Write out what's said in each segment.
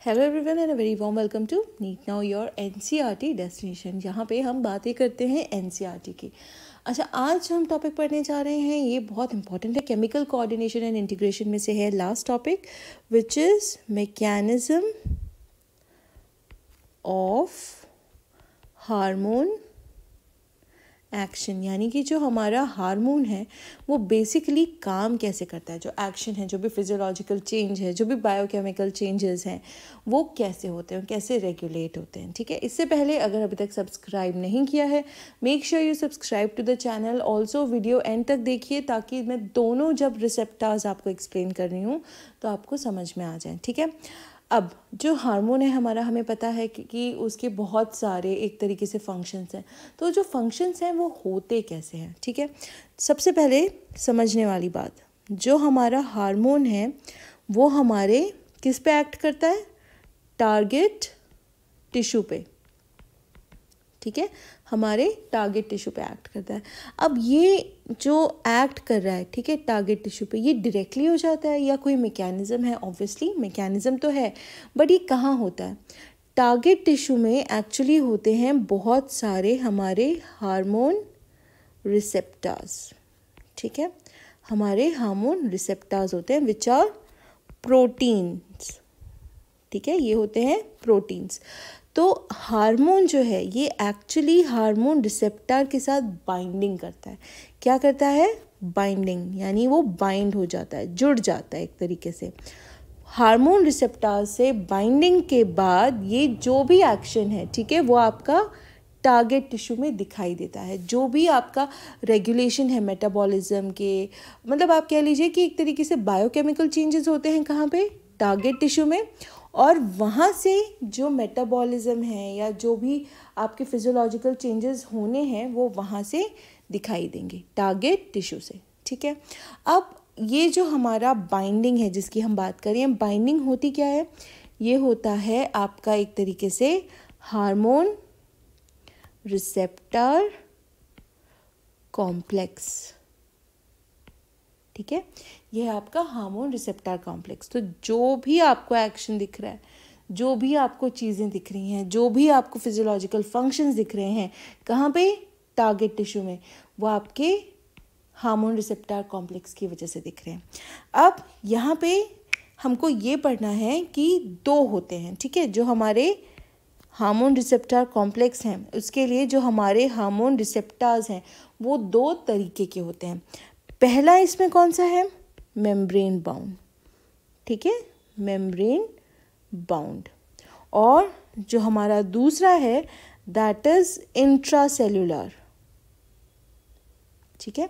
Hello everyone and a very warm welcome to NEET now your NCERT destination. यहाँ पे हम बातें करते हैं एनसीईआरटी की। अच्छा, आज हम टॉपिक पढ़ने जा रहे हैं, ये बहुत इंपॉर्टेंट है, केमिकल कोऑर्डिनेशन एंड इंटीग्रेशन में से है last topic, which is mechanism of hormone action. यानी कि जो हमारा हार्मोन है वो बेसिकली काम कैसे करता है, जो एक्शन है, जो भी फिजियोलॉजिकल चेंज है, जो भी बायोकेमिकल चेंजेस हैं, वो कैसे होते हैं, कैसे रेगुलेट होते हैं। ठीक है, इससे पहले अगर अभी तक सब्सक्राइब नहीं किया है, make sure you subscribe to the channel. Also video end तक देखिए ताकि मैं दोनों जब रिसेप्टर्स आपको एक्सप्लेन कर रही हूँ तो आपको समझ में आ जाए। ठीक है, अब जो हार्मोन है हमारा, हमें पता है कि उसके बहुत सारे एक तरीके से फंक्शंस हैं। तो जो फंक्शंस हैं वो होते कैसे हैं। ठीक है, सबसे पहले समझने वाली बात, जो हमारा हार्मोन है वो हमारे किस पे एक्ट करता है, टारगेट टिश्यू पे। ठीक है, हमारे टारगेट टिश्यू पे एक्ट करता है। अब ये जो एक्ट कर रहा है, ठीक है, टारगेट टिश्यू पे, ये डायरेक्टली हो जाता है या कोई मैकेनिज्म है? ऑब्वियसली मैकेनिज्म तो है, बट ये कहाँ होता है? टारगेट टिश्यू में एक्चुअली होते हैं बहुत सारे हमारे हार्मोन रिसेप्टर्स। ठीक है, हमारे हार्मोन रिसेप्टर्स होते हैं विच आर प्रोटीन्स। ठीक है, ये होते हैं प्रोटीन्स। तो हार्मोन जो है ये एक्चुअली हार्मोन रिसेप्टर के साथ बाइंडिंग करता है। क्या करता है? बाइंडिंग, यानी वो बाइंड हो जाता है, जुड़ जाता है एक तरीके से। हार्मोन रिसेप्टर से बाइंडिंग के बाद ये जो भी एक्शन है, ठीक है, वो आपका टारगेट टिश्यू में दिखाई देता है। जो भी आपका रेगुलेशन है मेटाबॉलिज्म के, मतलब आप कह लीजिए कि एक तरीके से बायोकेमिकल चेंजेस होते हैं कहाँ पे? टारगेट टिश्यू में। और वहाँ से जो मेटाबॉलिज्म है या जो भी आपके फिजियोलॉजिकल चेंजेस होने हैं वो वहाँ से दिखाई देंगे, टारगेट टिश्यू से। ठीक है, अब ये जो हमारा बाइंडिंग है जिसकी हम बात कर रहे हैं, बाइंडिंग होती क्या है? ये होता है आपका एक तरीके से हार्मोन रिसेप्टर कॉम्प्लेक्स। ठीक है, ये है आपका हार्मोन रिसेप्टर कॉम्प्लेक्स। तो जो भी आपको एक्शन दिख रहा है, जो भी आपको चीज़ें दिख रही हैं, जो भी आपको फिजियोलॉजिकल फंक्शंस दिख रहे हैं, कहाँ पे? टारगेट टिश्यू में, वो आपके हार्मोन रिसेप्टर कॉम्प्लेक्स की वजह से दिख रहे हैं। अब यहाँ पे हमको ये पढ़ना है कि दो होते हैं। ठीक है, जो हमारे हार्मोन रिसेप्टर कॉम्प्लेक्स हैं उसके लिए जो हमारे हार्मोन रिसेप्टर्स हैं वो दो तरीके के होते हैं। पहला इसमें कौन सा है? Membrane bound. ठीक है, मेम्ब्रेन बाउंड। और जो हमारा दूसरा है दैट इज इंट्रासेल्यूलर। ठीक है,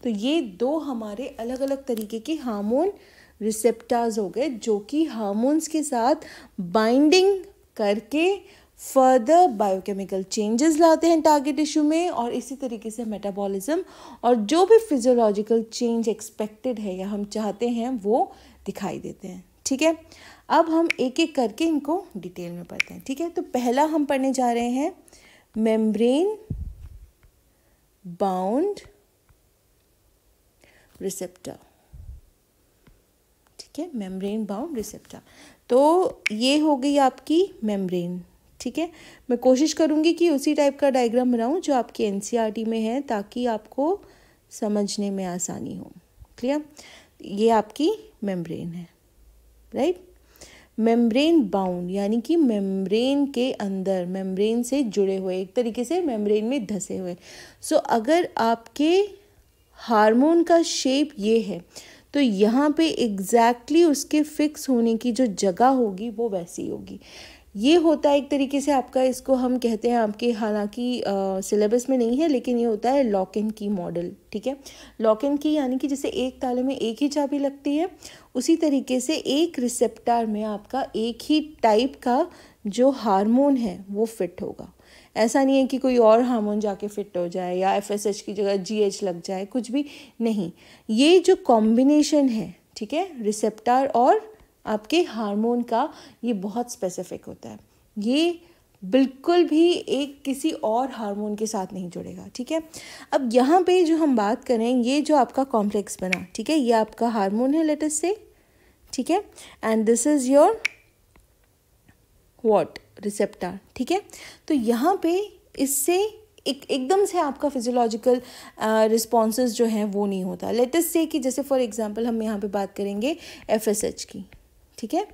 तो ये दो हमारे अलग अलग तरीके के हार्मोन रिसेप्टर्स हो गए जो कि हार्मोन्स के साथ बाइंडिंग करके फर्दर बायोकेमिकल चेंजेस लाते हैं टारगेट टिश्यू में, और इसी तरीके से मेटाबॉलिज्म और जो भी फिजियोलॉजिकल चेंज एक्सपेक्टेड है या हम चाहते हैं वो दिखाई देते हैं। ठीक है, अब हम एक एक करके इनको डिटेल में पढ़ते हैं। ठीक है, तो पहला हम पढ़ने जा रहे हैं मेम्ब्रेन बाउंड रिसेप्टर। ठीक है, मेम्ब्रेन बाउंड रिसेप्टर। तो ये हो गई आपकी मेम्ब्रेन। ठीक है, मैं कोशिश करूँगी कि उसी टाइप का डायग्राम बनाऊँ जो आपकी एनसीईआरटी में है ताकि आपको समझने में आसानी हो। क्लियर? ये आपकी मेम्ब्रेन है, राइट? मेम्ब्रेन बाउंड यानी कि मेम्ब्रेन के अंदर, मेम्ब्रेन से जुड़े हुए, एक तरीके से मेम्ब्रेन में धसे हुए। सो अगर आपके हार्मोन का शेप ये है तो यहाँ पे एग्जैक्टली उसके फिक्स होने की जो जगह होगी वो वैसी होगी। ये होता है एक तरीके से आपका, इसको हम कहते हैं आपके, हालांकि सिलेबस में नहीं है लेकिन ये होता है लॉक एंड की मॉडल। ठीक है, लॉक एंड की यानी कि जैसे एक ताले में एक ही चाबी लगती है, उसी तरीके से एक रिसेप्टर में आपका एक ही टाइप का जो हार्मोन है वो फिट होगा। ऐसा नहीं है कि कोई और हार्मोन जाके फिट हो जाए या FSH की जगह GH लग जाए, कुछ भी नहीं। ये जो कॉम्बिनेशन है, ठीक है, रिसेप्टर और आपके हार्मोन का, ये बहुत स्पेसिफिक होता है। ये बिल्कुल भी एक किसी और हार्मोन के साथ नहीं जुड़ेगा। ठीक है, अब यहाँ पे जो हम बात करें, ये जो आपका कॉम्प्लेक्स बना, ठीक है, ये आपका हार्मोन है लेट अस से। ठीक है, and this is your what, receptor, ठीक है। तो यहाँ पे इससे एकदम से आपका फिजियोलॉजिकल रिस्पॉन्सेज जो हैं वो नहीं होता। लेट अस से कि जैसे फॉर एग्जांपल हम यहाँ पे बात करेंगे एफएसएच की, ठीक है।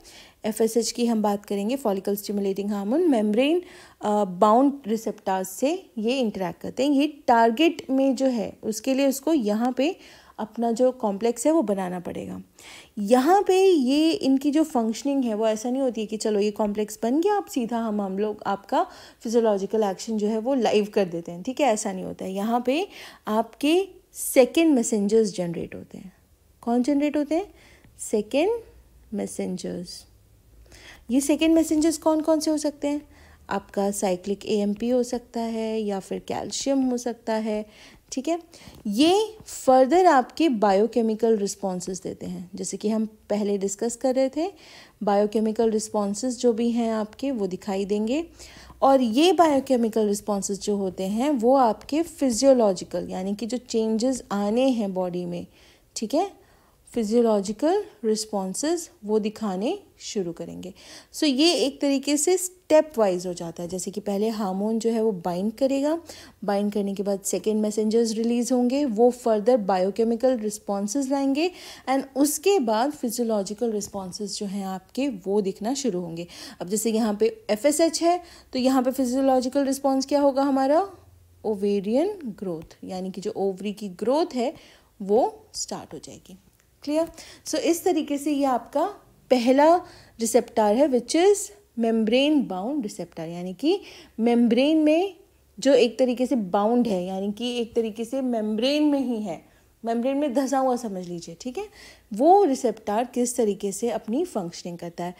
एफएसएच की हम बात करेंगे, follicle stimulating hormone, membrane bound receptors से ये इंटरेक्ट करते हैं। ये टारगेट में जो है उसके लिए उसको यहाँ पे अपना जो कॉम्प्लेक्स है वो बनाना पड़ेगा। यहाँ पे ये इनकी जो फंक्शनिंग है वो ऐसा नहीं होती है कि चलो ये कॉम्प्लेक्स बन गया, आप सीधा हम लोग आपका फिजियोलॉजिकल एक्शन जो है वो लाइव कर देते हैं, ठीक है। ऐसा नहीं होता है। यहाँ पे आपके सेकेंड मैसेंजर्स जनरेट होते हैं। कौन जनरेट होते हैं? Second messengers. ये सेकेंड मैसेंजर्स कौन कौन से हो सकते हैं? आपका साइक्लिक एएमपी हो सकता है या फिर कैल्शियम हो सकता है, ठीक है। ये फर्दर आपके बायोकेमिकल रिस्पॉन्सेस देते हैं, जैसे कि हम पहले डिस्कस कर रहे थे। बायोकेमिकल रिस्पॉन्सेस जो भी हैं आपके वो दिखाई देंगे, और ये बायोकेमिकल रिस्पॉन्सेस जो होते हैं वो आपके फिजियोलॉजिकल यानी कि जो चेंजेस आने हैं बॉडी में, ठीक है, फिजियोलॉजिकल रिस्पॉन्सेस वो दिखाने शुरू करेंगे। सो ये एक तरीके से स्टेप वाइज हो जाता है। जैसे कि पहले हार्मोन जो है वो बाइंड करेगा, बाइंड करने के बाद सेकेंड मैसेंजर्स रिलीज होंगे, वो फर्दर बायोकेमिकल रिस्पॉन्सेस लाएंगे, एंड उसके बाद फिजियोलॉजिकल रिस्पॉन्सेस जो हैं आपके वो दिखना शुरू होंगे। अब जैसे यहाँ पे एफएसएच है तो यहाँ पे फिजियोलॉजिकल रिस्पॉन्स क्या होगा हमारा? ओवेरियन ग्रोथ, यानी कि जो ओवरी की ग्रोथ है वो स्टार्ट हो जाएगी। क्लियर? सो इस तरीके से ये आपका पहला रिसेप्टर है which is membrane bound receptor, यानी कि मेम्ब्रेन में जो एक तरीके से बाउंड है, यानी कि एक तरीके से मेम्ब्रेन में ही है, मेम्ब्रेन में धंसा हुआ समझ लीजिए, ठीक है। वो रिसेप्टर किस तरीके से अपनी फंक्शनिंग करता है।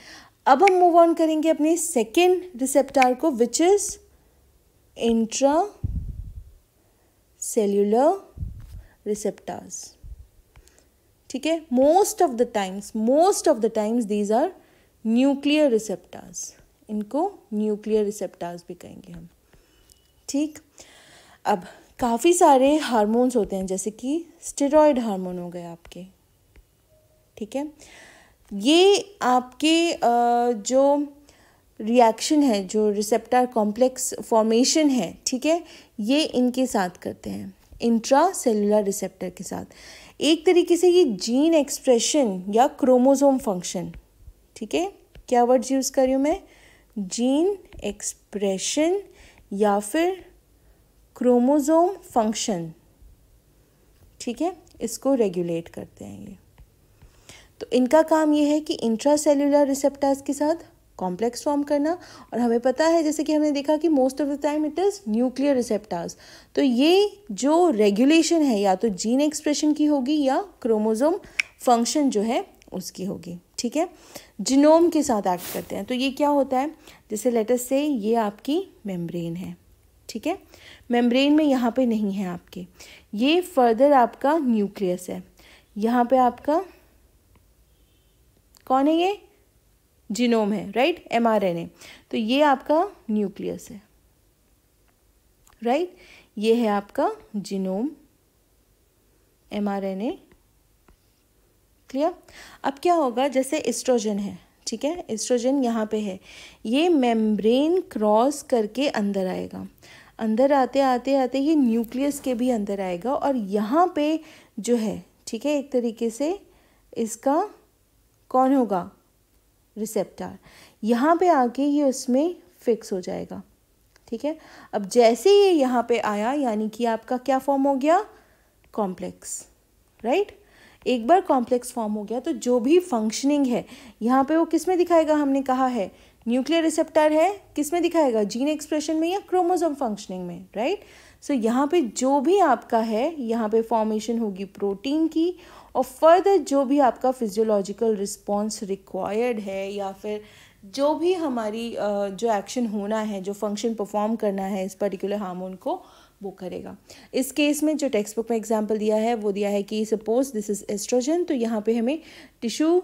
अब हम मूव ऑन करेंगे अपने सेकेंड रिसेप्टर को which is intracellular receptors, ठीक है। Most of the times these are nuclear receptors, इनको न्यूक्लियर रिसेप्टर्स भी कहेंगे हम, ठीक। अब काफ़ी सारे हार्मोन्स होते हैं, जैसे कि स्टेरॉयड हार्मोन हो गए आपके, ठीक है। ये आपके जो रिएक्शन है, जो रिसेप्टर कॉम्प्लेक्स फॉर्मेशन है, ठीक है, ये इनके साथ करते हैं, इंट्रा सेलुलर रिसेप्टर के साथ। एक तरीके से ये जीन एक्सप्रेशन या क्रोमोसोम फंक्शन, ठीक है, क्या वर्ड्स यूज़ कर रही हूँ मैं? जीन एक्सप्रेशन या फिर क्रोमोसोम फंक्शन, ठीक है, इसको रेगुलेट करते हैं ये। तो इनका काम ये है कि इंट्रासेल्युलर रिसेप्टर्स के साथ कॉम्प्लेक्स फॉर्म करना, और हमें पता है जैसे कि हमने देखा कि most of the time it is nuclear receptors. तो ये जो रेगुलेशन है या तो जीन एक्सप्रेशन की होगी या क्रोमोसोम फंक्शन जो है उसकी होगी, ठीक है। जीनोम के साथ एक्ट करते हैं। तो ये क्या होता है, जैसे लेट अस से ये आपकी मेम्ब्रेन है, ठीक है। मेम्ब्रेन में यहाँ पे नहीं है आपके, ये फर्दर आपका न्यूक्लियस है। यहाँ पे आपका कौन है? ये जीनोम है, राइट, mRNA। तो ये आपका न्यूक्लियस है, राइट, ये है आपका जीनोम, mRNA। क्लियर? अब क्या होगा, जैसे एस्ट्रोजन है, ठीक है, एस्ट्रोजन यहाँ पे है, ये मेम्ब्रेन क्रॉस करके अंदर आएगा, अंदर आते आते आते ये न्यूक्लियस के भी अंदर आएगा, और यहाँ पे जो है, ठीक है, एक तरीके से इसका कौन होगा? रिसेप्टर। यहाँ पे आके ये उसमें फिक्स हो जाएगा, ठीक है। अब जैसे ये यहाँ पे आया, यानी कि आपका क्या फॉर्म हो गया? Complex, right. एक बार कॉम्प्लेक्स फॉर्म हो गया तो जो भी फंक्शनिंग है यहाँ पे वो किस में दिखाएगा? हमने कहा है न्यूक्लियर रिसेप्टर है, किस में दिखाएगा? जीन एक्सप्रेशन में या क्रोमोसोम फंक्शनिंग में, राइट। सो यहाँ पे जो भी आपका है, यहाँ पे फॉर्मेशन होगी प्रोटीन की, और फर्दर जो भी आपका फिजियोलॉजिकल रिस्पॉन्स रिक्वायर्ड है या फिर जो भी हमारी जो एक्शन होना है, जो फंक्शन परफॉर्म करना है इस पर्टिकुलर हार्मोन को, वो करेगा। इस केस में जो टेक्स्ट बुक में एग्जांपल दिया है वो दिया है कि सपोज दिस इज एस्ट्रोजन, तो यहाँ पे हमें टिश्यू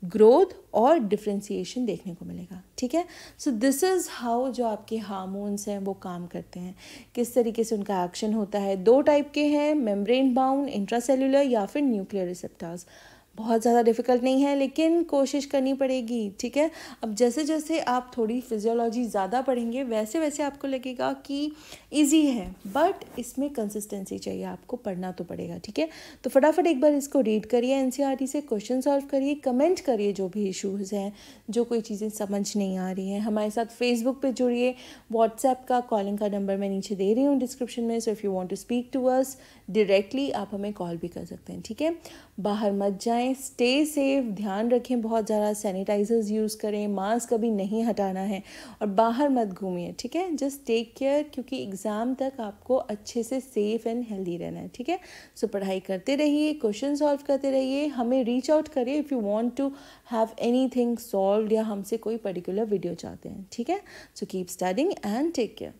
ग्रोथ और डिफ्रेंशिएशन देखने को मिलेगा, ठीक है। सो दिस इज़ हाउ जो आपके हार्मोन्स हैं वो काम करते हैं, किस तरीके से उनका एक्शन होता है। दो टाइप के हैं, मेम्ब्रेन बाउंड इंट्रासेल्युलर या फिर न्यूक्लियर रिसेप्टर्स। बहुत ज़्यादा डिफ़िकल्ट नहीं है, लेकिन कोशिश करनी पड़ेगी, ठीक है। अब जैसे जैसे आप थोड़ी फिजियोलॉजी ज़्यादा पढ़ेंगे वैसे वैसे आपको लगेगा कि इजी है, बट इसमें कंसिस्टेंसी चाहिए, आपको पढ़ना तो पड़ेगा, ठीक है। तो फटाफट एक बार इसको रीड करिए एनसीईआरटी से, क्वेश्चन सॉल्व करिए, कमेंट करिए जो भी इश्यूज़ हैं, जो कोई चीज़ें समझ नहीं आ रही हैं। हमारे साथ फेसबुक पे जुड़िए, व्हाट्सएप का कॉलिंग का नंबर मैं नीचे दे रही हूँ डिस्क्रिप्शन में। So if you want to speak to us directly, आप हमें कॉल भी कर सकते हैं, ठीक है। बाहर मत जाएं, स्टे सेफ, ध्यान रखें, बहुत ज़्यादा सैनिटाइजर्स यूज़ करें, मास्क कभी नहीं हटाना है, और बाहर मत घूमिए, ठीक है। जस्ट टेक केयर, क्योंकि एग्ज़ाम तक आपको अच्छे से सेफ एंड हेल्दी रहना है, ठीक है। सो पढ़ाई करते रहिए, क्वेश्चन सॉल्व करते रहिए, हमें रीच आउट करिए if you want to have anything solved, या हमसे कोई पर्टिकुलर वीडियो चाहते हैं, ठीक है। So keep studying and take care.